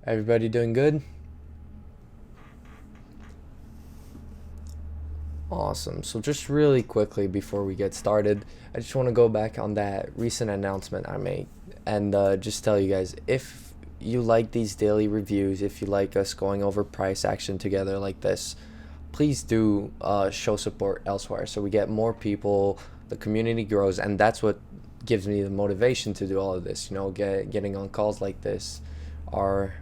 Everybody doing good? Awesome. So just really quickly before we get started, I just want to go back on that recent announcement I made and just tell you guys, if you like these daily reviews, if you like us going over price action together like this, please do show support elsewhere so we get more people, the community grows, and that's what gives me the motivation to do all of this. Getting on calls like this are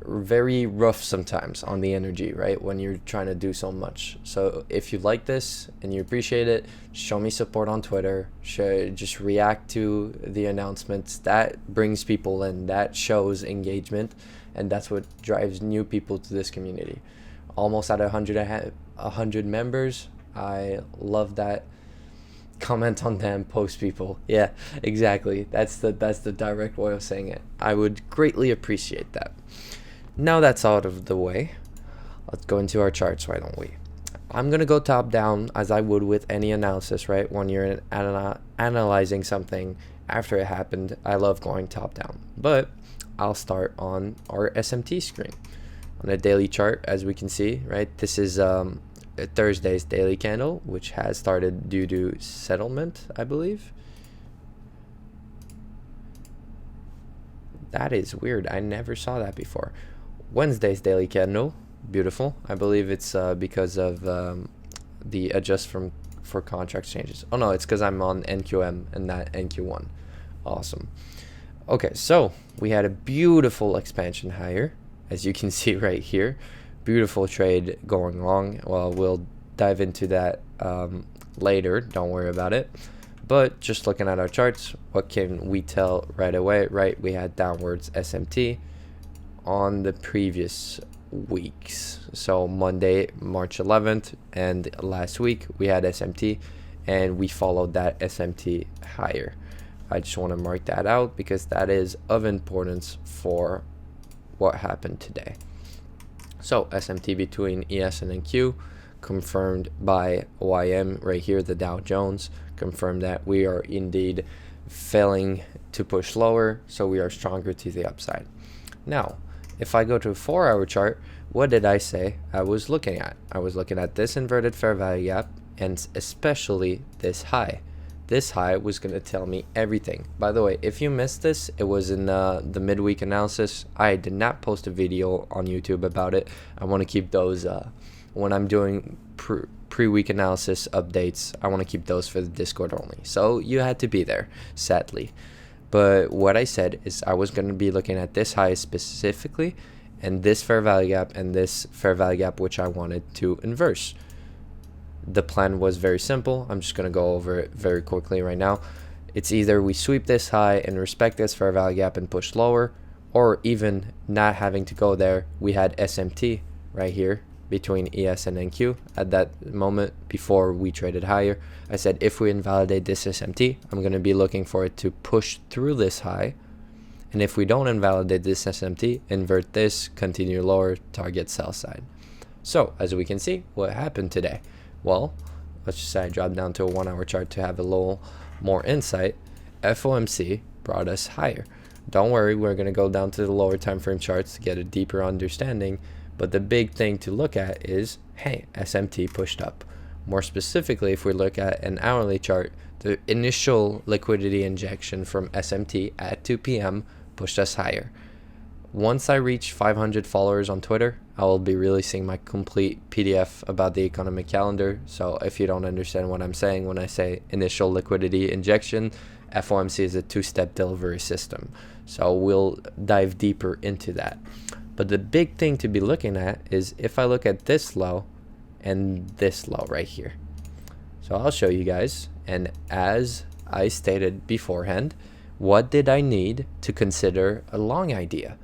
very rough sometimes on the energy, right, when you're trying to do so much. So if you like this and you appreciate it, show me support on Twitter. Just react to the announcements. That brings people in, that shows engagement, and that's what drives new people to this community. Almost at 100 members. I love that. Comment on them, post people. Yeah, exactly. That's the direct way of saying it. I would greatly appreciate that. Now that's out of the way, let's go into our charts, why don't we? I'm going to go top down as I would with any analysis, right? When you're analyzing something after it happened, I love going top down. But I'll start on our SMT screen. On a daily chart, as we can see, right? This is Thursday's daily candle, which has started due to settlement, I believe. That is weird. I never saw that before. Wednesday's daily candle, beautiful. I believe it's because of the adjust for contract changes. Oh no, it's because I'm on NQM and not NQ1. Awesome. Okay, so we had a beautiful expansion higher, as you can see right here. Beautiful trade going long. Well, we'll dive into that later. Don't worry about it. But just looking at our charts, what can we tell right away? Right, we had downwards SMT on the previous weeks. So Monday, March 11th, and last week we had SMT, and we followed that SMT higher. I just want to mark that out because that is of importance for what happened today. So SMT between ES and NQ, confirmed by YM right here, the Dow Jones, confirmed that we are indeed failing to push lower, so we are stronger to the upside. Now, if I go to a 4-hour chart, what did I say I was looking at? I was looking at this inverted fair value gap, and especially this high. This high was going to tell me everything. By the way, if you missed this, it was in the midweek analysis. I did not post a video on YouTube about it. I want to keep those when I'm doing pre-week analysis updates. I want to keep those for the Discord only. So you had to be there, sadly. But what I said is I was going to be looking at this high specifically, and this fair value gap, and this fair value gap, which I wanted to inverse. The plan was very simple. I'm just going to go over it very quickly right now. It's either we sweep this high and respect this fair value gap and push lower, or even not having to go there. We had SMT right here between ES and NQ at that moment before we traded higher. I said if we invalidate this SMT, I'm going to be looking for it to push through this high. And if we don't invalidate this SMT, invert this, continue lower, target sell side. So as we can see, what happened today? Well, let's just say I dropped down to a 1-hour chart to have a little more insight. FOMC brought us higher. Don't worry, we're going to go down to the lower time frame charts to get a deeper understanding. But the big thing to look at is, hey, SMT pushed up. More specifically, if we look at an hourly chart, the initial liquidity injection from SMT at 2 p.m. pushed us higher. Once I reach 500 followers on Twitter, I will be releasing my complete PDF about the economic calendar. So if you don't understand what I'm saying when I say initial liquidity injection, FOMC is a 2-step delivery system. So we'll dive deeper into that. But the big thing to be looking at is if I look at this low and this low right here. So I'll show you guys. And as I stated beforehand, what did I need to consider a long idea?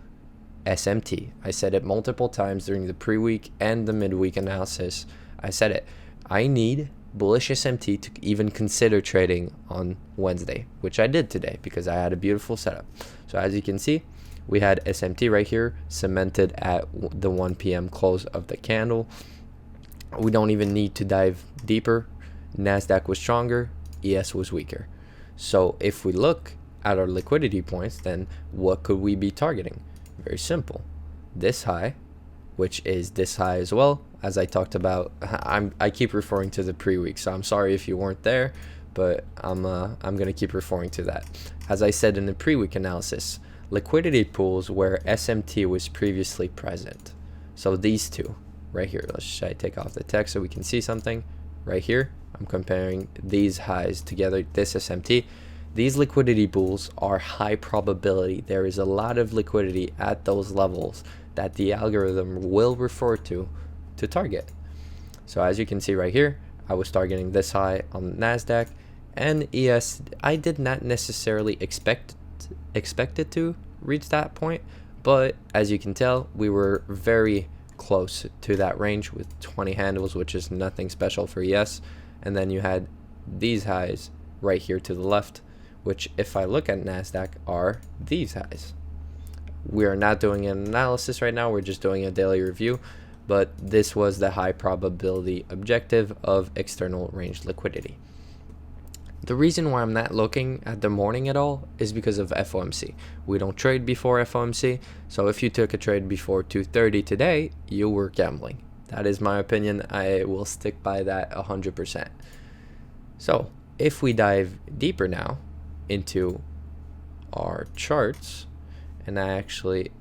SMT. I said it multiple times during the pre-week and the midweek analysis. I said it. I need bullish SMT to even consider trading on Wednesday, which I did today because I had a beautiful setup. So as you can see, we had SMT right here cemented at the 1 p.m. close of the candle. We don't even need to dive deeper. Nasdaq was stronger, ES was weaker. So if we look at our liquidity points, then what could we be targeting? Very simple. this high, which is this high as well. As I talked about, I keep referring to the pre-week, so I'm sorry if you weren't there, but I'm gonna keep referring to that. As I said in the pre-week analysis, liquidity pools where SMT was previously present. So these two right here. Should I take off the text so we can see something? Right here, I'm comparing these highs together. This SMT. These liquidity pools are high probability. There is a lot of liquidity at those levels that the algorithm will refer to target. So as you can see right here, I was targeting this high on Nasdaq, and ES, I did not necessarily expect it to reach that point, but as you can tell, we were very close to that range with 20 handles, which is nothing special for ES. And then you had these highs right here to the left, which if I look at Nasdaq are these highs. We are not doing an analysis right now, we're just doing a daily review, but this was the high probability objective of external range liquidity. The reason why I'm not looking at the morning at all is because of FOMC. We don't trade before FOMC, so if you took a trade before 2:30 today, you were gambling. That is my opinion. I will stick by that 100%. So if we dive deeper now into our charts, and I actually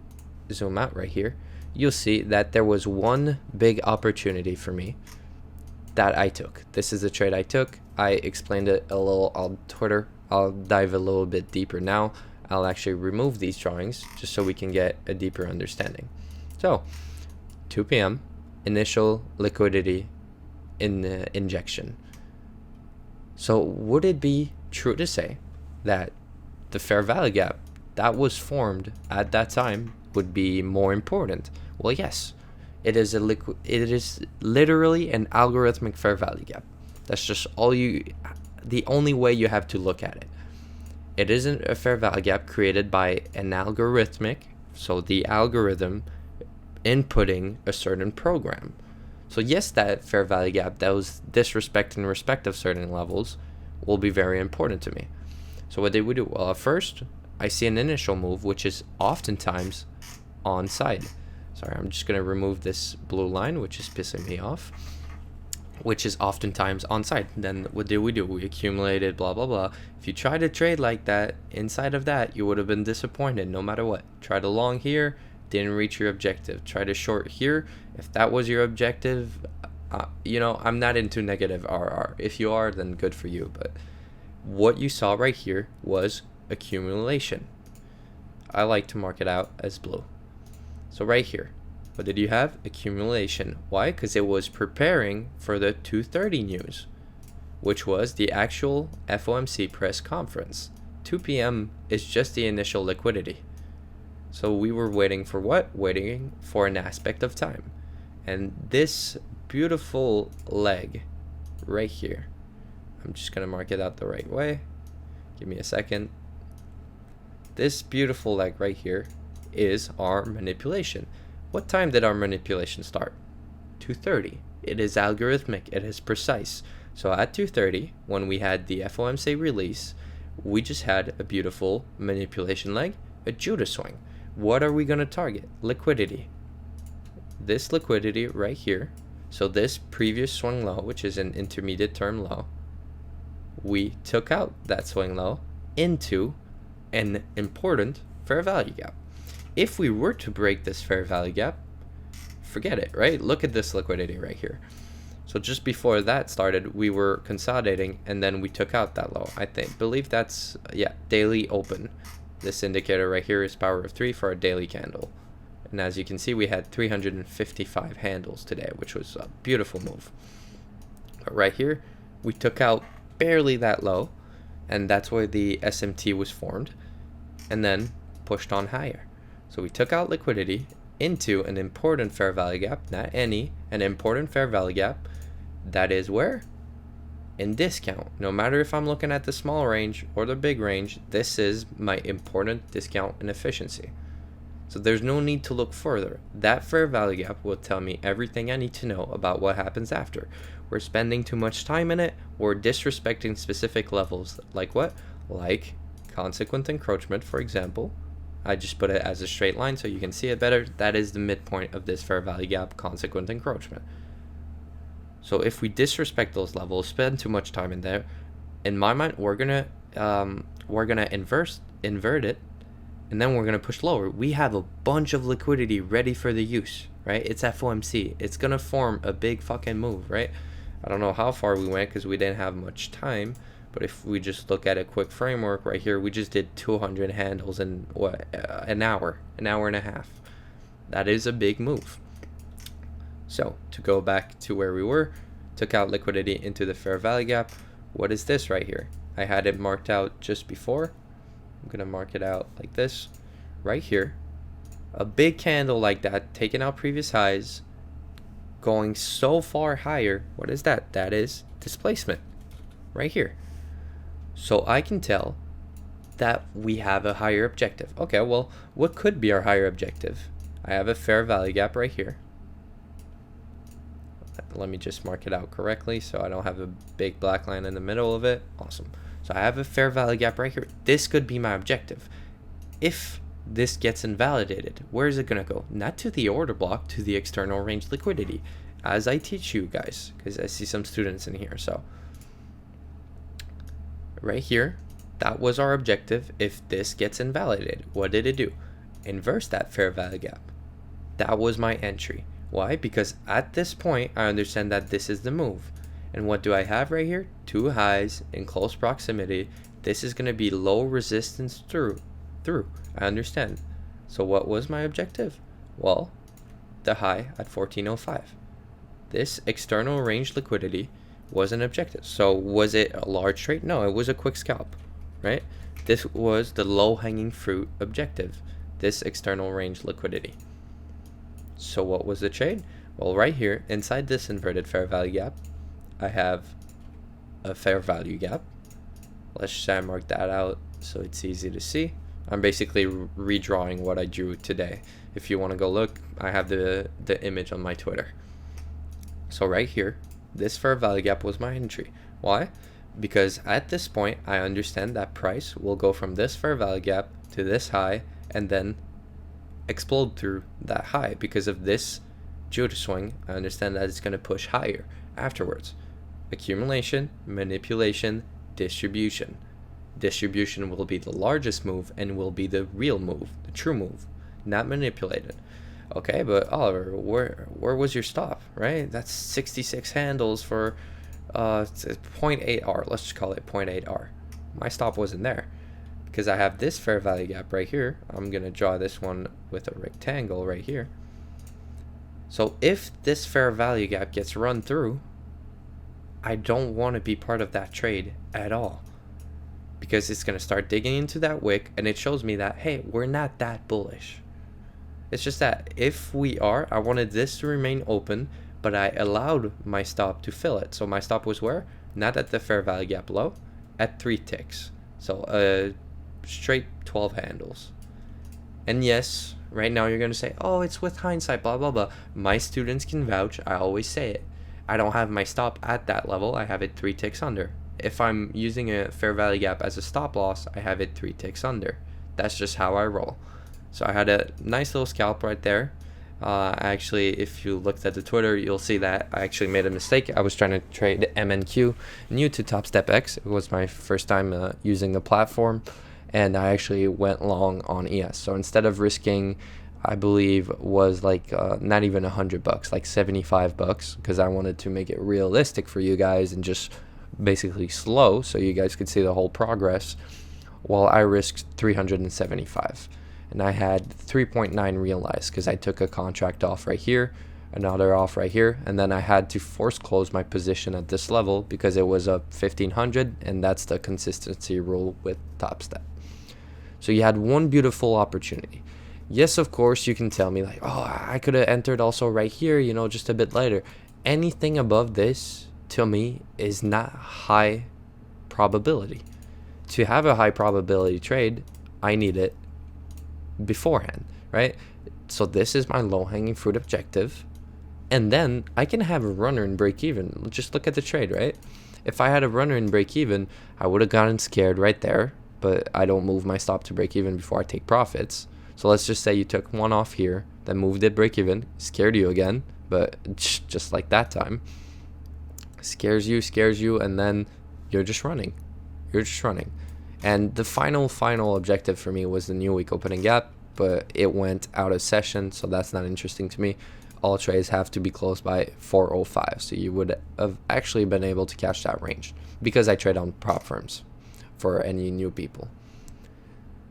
zoom out right here, you'll see that there was one big opportunity for me that I took. This is the trade I took. I explained it a little on Twitter. I'll dive a little bit deeper now. I'll actually remove these drawings just so we can get a deeper understanding. So 2 p.m. initial liquidity injection. So would it be true to say that the fair value gap that was formed at that time would be more important? Well, yes. It is literally an algorithmic fair value gap. That's just the only way you have to look at it. It isn't a fair value gap created by an algorithmic, so the algorithm inputting a certain program. So yes, that fair value gap, that was disrespect in respect of certain levels, will be very important to me. So what did we do? Well, at first, I see an initial move, which is oftentimes on side. Sorry, I'm just going to remove this blue line, which is pissing me off, which is oftentimes on side. Then what did we do? We accumulated, blah, blah, blah. If you try to trade like that, inside of that, you would have been disappointed no matter what. Try to long here, didn't reach your objective. Try to short here. If that was your objective, I'm not into negative RR. If you are, then good for you. But what you saw right here was accumulation. I like to mark it out as blue. So right here, what did you have? Accumulation. Why? Because it was preparing for the 2:30 news, which was the actual FOMC press conference. 2 p.m. is just the initial liquidity. So we were waiting for what? Waiting for an aspect of time. And this beautiful leg right here, I'm just going to mark it out the right way. Give me a second. This beautiful leg right here is our manipulation. What time did our manipulation start? 2:30. It is algorithmic. It is precise. So at 2:30, when we had the FOMC release, we just had a beautiful manipulation leg, a Judah swing. What are we going to target? Liquidity. This liquidity right here. So this previous swing low, which is an intermediate term low, we took out that swing low into an important fair value gap. If we were to break this fair value gap, forget it, right? Look at this liquidity right here. So just before that started, we were consolidating, and then we took out that low. Believe that's, daily open. This indicator right here is power of 3 for a daily candle. And as you can see, we had 355 handles today, which was a beautiful move. But right here, we took out barely that low, and that's where the SMT was formed, and then pushed on higher. So we took out liquidity into an important fair value gap, not any, an important fair value gap. That is where? In discount. No matter if I'm looking at the small range or the big range, this is my important discount and efficiency. So there's no need to look further. That fair value gap will tell me everything I need to know about what happens after. We're spending too much time in it. We're disrespecting specific levels. Like what? Like consequent encroachment, for example. I just put it as a straight line so you can see it better. That is the midpoint of this fair value gap consequent encroachment. So if we disrespect those levels, spend too much time in there, in my mind, we're gonna invert it, and then we're gonna push lower. We have a bunch of liquidity ready for the use, right? It's FOMC. It's gonna form a big fucking move, right? I don't know how far we went because we didn't have much time, but if we just look at a quick framework right here, we just did 200 handles in what, an hour and a half. That is a big move. So to go back to where we were, took out liquidity into the fair value gap. What is this right here? I had it marked out just before. I'm gonna mark it out like this right here. A big candle like that, taking out previous highs, going so far higher. What is that? That is displacement right here. So I can tell that we have a higher objective. Okay, well, what could be our higher objective? I have a fair value gap right here. Let me just mark it out correctly so I don't have a big black line in the middle of it. Awesome. So I have a fair value gap right here. This could be my objective. If this gets invalidated, where is it going to go? Not to the order block, to the external range liquidity, as I teach you guys, because I see some students in here. So right here, that was our objective. If this gets invalidated, what did it do? Inverse that fair value gap. That was my entry. Why? Because at this point, I understand that this is the move. And what do I have right here? Two highs in close proximity. This is going to be low resistance through. I understand. So what was my objective? Well, the high at 1405. This external range liquidity was an objective. So was it a large trade? No, it was a quick scalp, right? This was the low-hanging fruit objective, this external range liquidity. So what was the trade? Well, right here, inside this inverted fair value gap, I have a fair value gap. Let's just say I mark that out so it's easy to see. I'm basically redrawing what I drew today. If you want to go look, I have the image on my Twitter. So right here, this fair value gap was my entry. Why? Because at this point, I understand that price will go from this fair value gap to this high and then explode through that high. Because of this judo swing, I understand that it's going to push higher afterwards. Accumulation, manipulation, distribution. Distribution will be the largest move and will be the real move, the true move, not manipulated. Okay, but Oliver, where was your stop, right? That's 66 handles for 0.8 R. Let's just call it 0.8 R. My stop wasn't there because I have this fair value gap right here. I'm going to draw this one with a rectangle right here. So if this fair value gap gets run through, I don't want to be part of that trade at all, because it's going to start digging into that wick and it shows me that, hey, we're not that bullish. It's just that if we are, I wanted this to remain open, but I allowed my stop to fill it. So my stop was where? Not at the fair value gap low, at 3 ticks. So straight 12 handles. And yes, right now you're going to say, oh, it's with hindsight, blah, blah, blah. My students can vouch. I always say it. I don't have my stop at that level. I have it 3 ticks under. If I'm using a fair value gap as a stop loss, I have it 3 ticks under. That's just how I roll. So I had a nice little scalp right there. Actually, if you looked at the Twitter, you'll see that I actually made a mistake. I was trying to trade MNQ new to Top Step X. It was my first time using the platform, and I actually went long on ES. So instead of risking, I believe was like not even $100, like $75, because I wanted to make it realistic for you guys and just basically slow so you guys could see the whole progress. Well, I risked 375, and I had 3.9 realized because I took a contract off right here, another off right here, and then I had to force close my position at this level because it was up 1500, and that's the consistency rule with Top Step. So you had one beautiful opportunity. Yes, of course, you can tell me like, oh, I could have entered also right here, you know, just a bit later. Anything above this, to me, is not high probability. To have a high probability trade, I need it beforehand, right? So this is my low-hanging fruit objective. And then I can have a runner and break even. Just look at the trade, right? If I had a runner and break even, I would have gotten scared right there, but I don't move my stop to break even before I take profits. So let's just say you took one off here, then moved it break even, scared you again, but just like that time, scares you, and then you're just running. And the final objective for me was the new week opening gap, but it went out of session, so that's not interesting to me. All trades have to be closed by 4:05, so you would have actually been able to catch that range, because I trade on prop firms for any new people.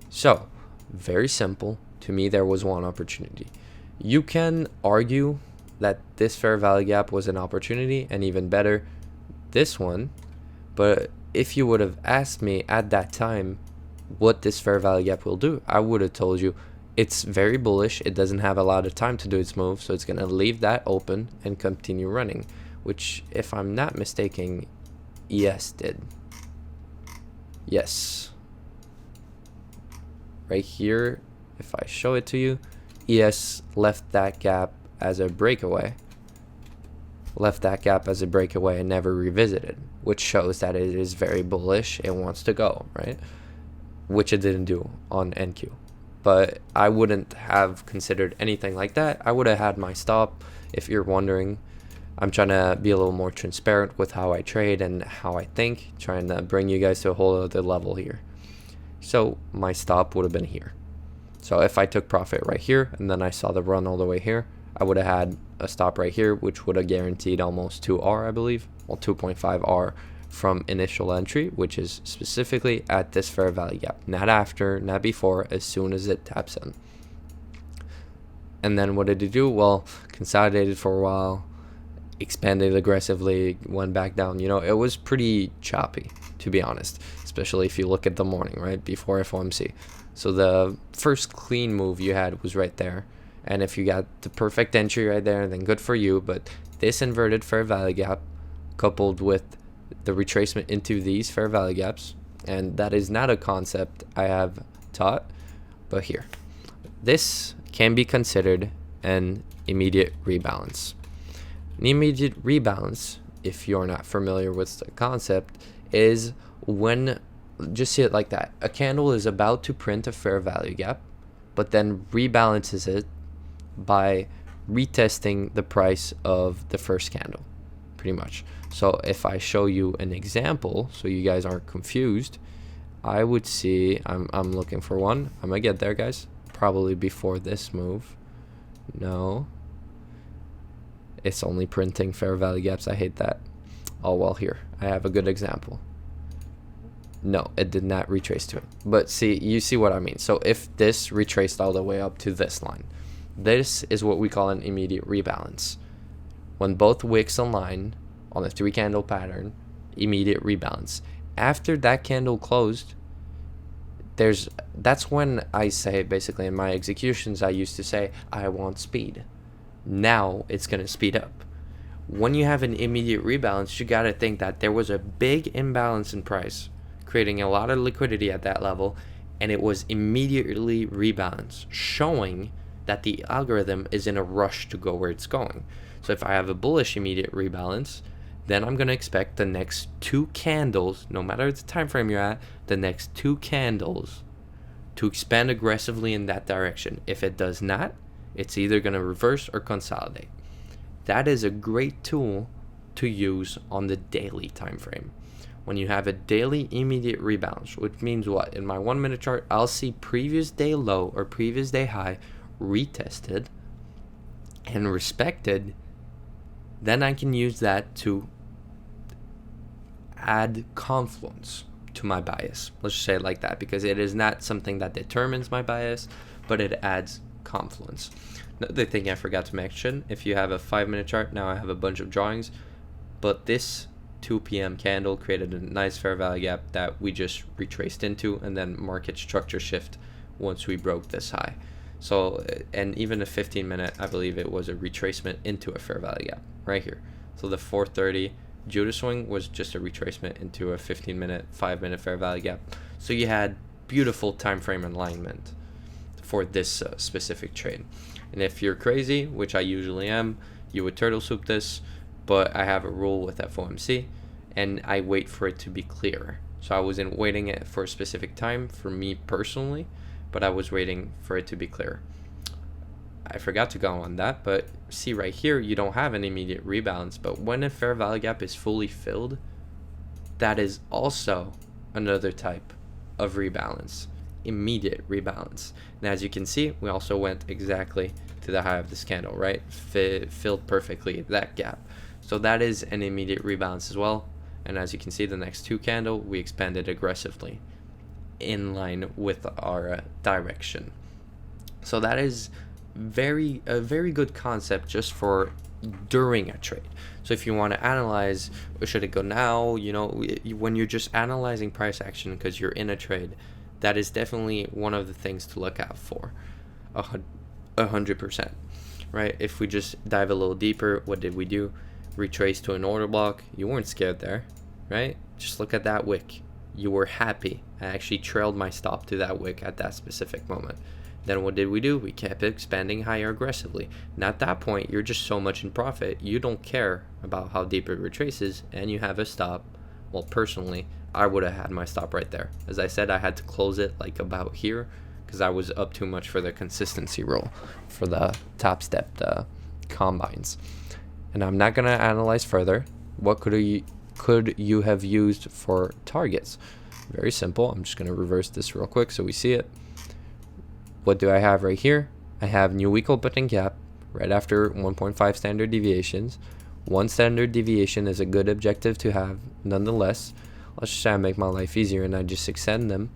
So very simple. To me, there was one opportunity. You can argue that this fair value gap was an opportunity, and even better, this one. But if you would have asked me at that time what this fair value gap will do, I would have told you it's very bullish. It doesn't have a lot of time to do its move, so it's going to leave that open and continue running, which, if I'm not mistaken, ES did. Yes. Right here, if I show it to you, ES left that gap as a breakaway. And never revisited, which shows that it is very bullish. It wants to go, right? Which it didn't do on NQ. But I wouldn't have considered anything like that. I would have had my stop. If you're wondering, I'm trying to be a little more transparent with how I trade and how I think, trying to bring you guys to a whole other level here. So my stop would have been here. So if I took profit right here and then I saw the run all the way here, I would have had a stop right here, which would have guaranteed almost 2R, I believe. Well, 2.5R from initial entry, which is specifically at this fair value gap. Not after, not before, as soon as it taps in. And then what did it do? Well, consolidated for a while, expanded aggressively, went back down. You know, it was pretty choppy, to be honest, especially if you look at the morning, right, before FOMC. So the first clean move you had was right there. And if you got the perfect entry right there, then good for you. But this inverted fair value gap coupled with the retracement into these fair value gaps, and that is not a concept I have taught, but here. This can be considered an immediate rebalance. An immediate rebalance, if you're not familiar with the concept, is when, just see it like that, a candle is about to print a fair value gap, but then rebalances it by retesting the price of the first candle, pretty much. So if I show you an example so you guys aren't confused, I would see, I'm looking for one. I'm gonna get there, guys, probably before this move. No, it's only printing fair value gaps. I hate that. Oh well, here I have a good example. No, it did not retrace to it, but see, you see what I mean. So if this retraced all the way up to this line, this is what we call an immediate rebalance. When both wicks align on the 3 candle pattern, immediate rebalance. After that candle closed, that's when I say, basically in my executions, I used to say I want speed. Now it's going to speed up. When you have an immediate rebalance, you got to think that there was a big imbalance in price, creating a lot of liquidity at that level, and it was immediately rebalanced, showing that the algorithm is in a rush to go where it's going. So if I have a bullish immediate rebalance, then I'm going to expect the next 2 candles, no matter the time frame you're at, the next 2 candles to expand aggressively in that direction. If it does not, it's either going to reverse or consolidate. That is a great tool to use on the daily time frame. When you have a daily immediate rebalance, which means what? In my 1 minute chart, I'll see previous day low or previous day high retested and respected. Then I can use that to add confluence to my bias. Let's just say it like that, because it is not something that determines my bias, but it adds confluence. Another thing I forgot to mention, if you have a 5 minute chart, now I have a bunch of drawings, but this 2 p.m. candle created a nice fair value gap that we just retraced into, and then market structure shift once we broke this high. So, and even a 15 minute, I believe it was a retracement into a fair value gap right here. So the 430 Judah swing was just a retracement into a 15 minute, 5 minute fair value gap. So you had beautiful time frame alignment for this specific trade. And if you're crazy, which I usually am, you would turtle soup this, but I have a rule with FOMC and I wait for it to be clear. So I wasn't waiting it for a specific time for me personally, but I was waiting for it to be clear. I forgot to go on that, but see right here, you don't have an immediate rebalance, but when a fair value gap is fully filled, that is also another type of rebalance, immediate rebalance. And as you can see, we also went exactly to the high of this candle, right? Filled perfectly that gap. So that is an immediate rebalance as well. And as you can see, the next two candle, we expanded aggressively in line with our direction. So that is a very good concept just for during a trade. So if you want to analyze, should it go now, when you're just analyzing price action because you're in a trade, that is definitely one of the things to look out for. 100%, right? If we just dive a little deeper, what did we do? Retrace to an order block. You weren't scared there, right? Just look at that wick. You were happy. I actually trailed my stop to that wick at that specific moment. Then what did we do? We kept expanding higher aggressively. And at that point, you're just so much in profit, you don't care about how deep it retraces, and you have a stop. Well, personally, I would have had my stop right there. As I said, I had to close it like about here because I was up too much for the consistency rule for the top step, the combines. And I'm not going to analyze further. What could you have used for targets? Very simple. I'm just going to reverse this real quick so we see it. What do I have right here? I have new week opening gap right after 1.5 standard deviations. One standard deviation is a good objective to have. Nonetheless, let's just say I make my life easier and I just extend them.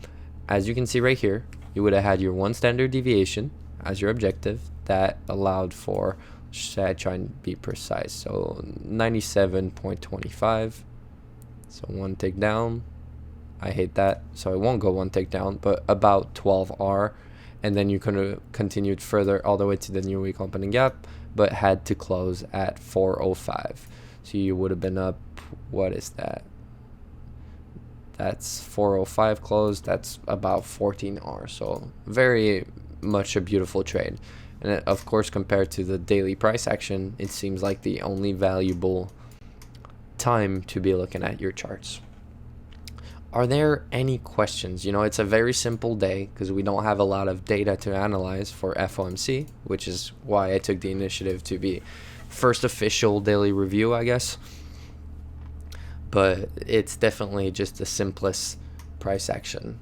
As you can see right here, you would have had your one standard deviation as your objective that allowed for, say I try and be precise, so 97.25. So one takedown. I hate that, so I won't go one takedown, but about 12R. And then you could have continued further all the way to the new week opening gap, but had to close at 405. So you would have been up, what is that? That's 405 close. That's about 14R. So very much a beautiful trade. And of course, compared to the daily price action, it seems like the only valuable time to be looking at your charts. Are there any questions? It's a very simple day because we don't have a lot of data to analyze for FOMC, which is why I took the initiative to be first official daily review, I guess. But it's definitely just the simplest price action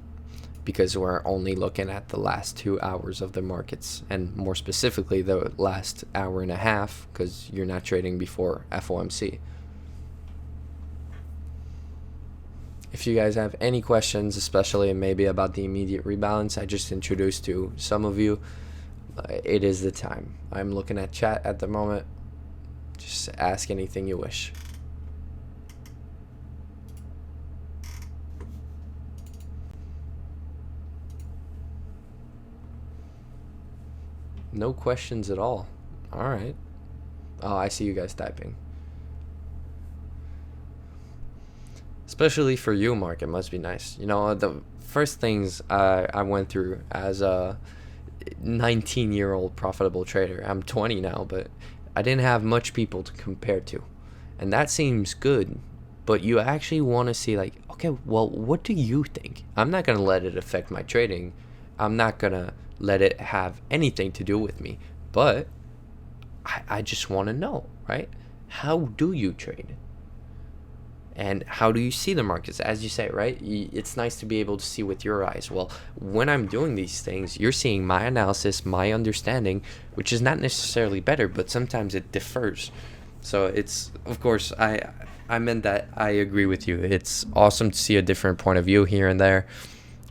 because we're only looking at the last 2 hours of the markets, and more specifically the last hour and a half because you're not trading before FOMC. If you guys have any questions, especially maybe about the immediate rebalance I just introduced to some of you, it is the time. I'm looking at chat at the moment. Just ask anything you wish. No questions at all. All right. Oh, I see you guys typing. Especially for you, Mark, it must be nice. The first things I went through as a 19-year-old profitable trader. I'm 20 now, but I didn't have much people to compare to. And that seems good, but you actually want to see like, okay, well, what do you think? I'm not going to let it affect my trading. I'm not going to let it have anything to do with me. But I just want to know, right? How do you trade? And how do you see the markets? As you say, right? It's nice to be able to see with your eyes. Well, when I'm doing these things, you're seeing my analysis, my understanding, which is not necessarily better, but sometimes it differs. So it's, of course, I meant that I agree with you. It's awesome to see a different point of view here and there,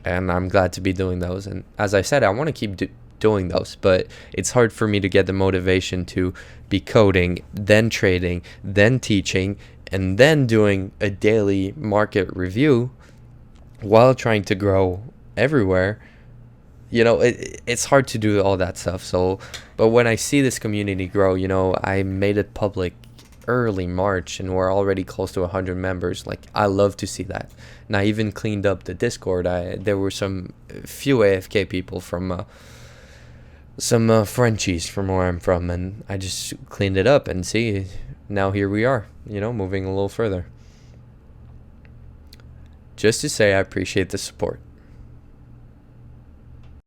and I'm glad to be doing those. And as I said, I want to keep doing those, but it's hard for me to get the motivation to be coding, then trading, then teaching, and then doing a daily market review while trying to grow everywhere. It's hard to do all that stuff. So, but when I see this community grow, I made it public early March and we're already close to 100 members. Like, I love to see that. And I even cleaned up the Discord. There were some few AFK people from some Frenchies from where I'm from, and I just cleaned it up and see, now here we are, moving a little further. Just to say I appreciate the support.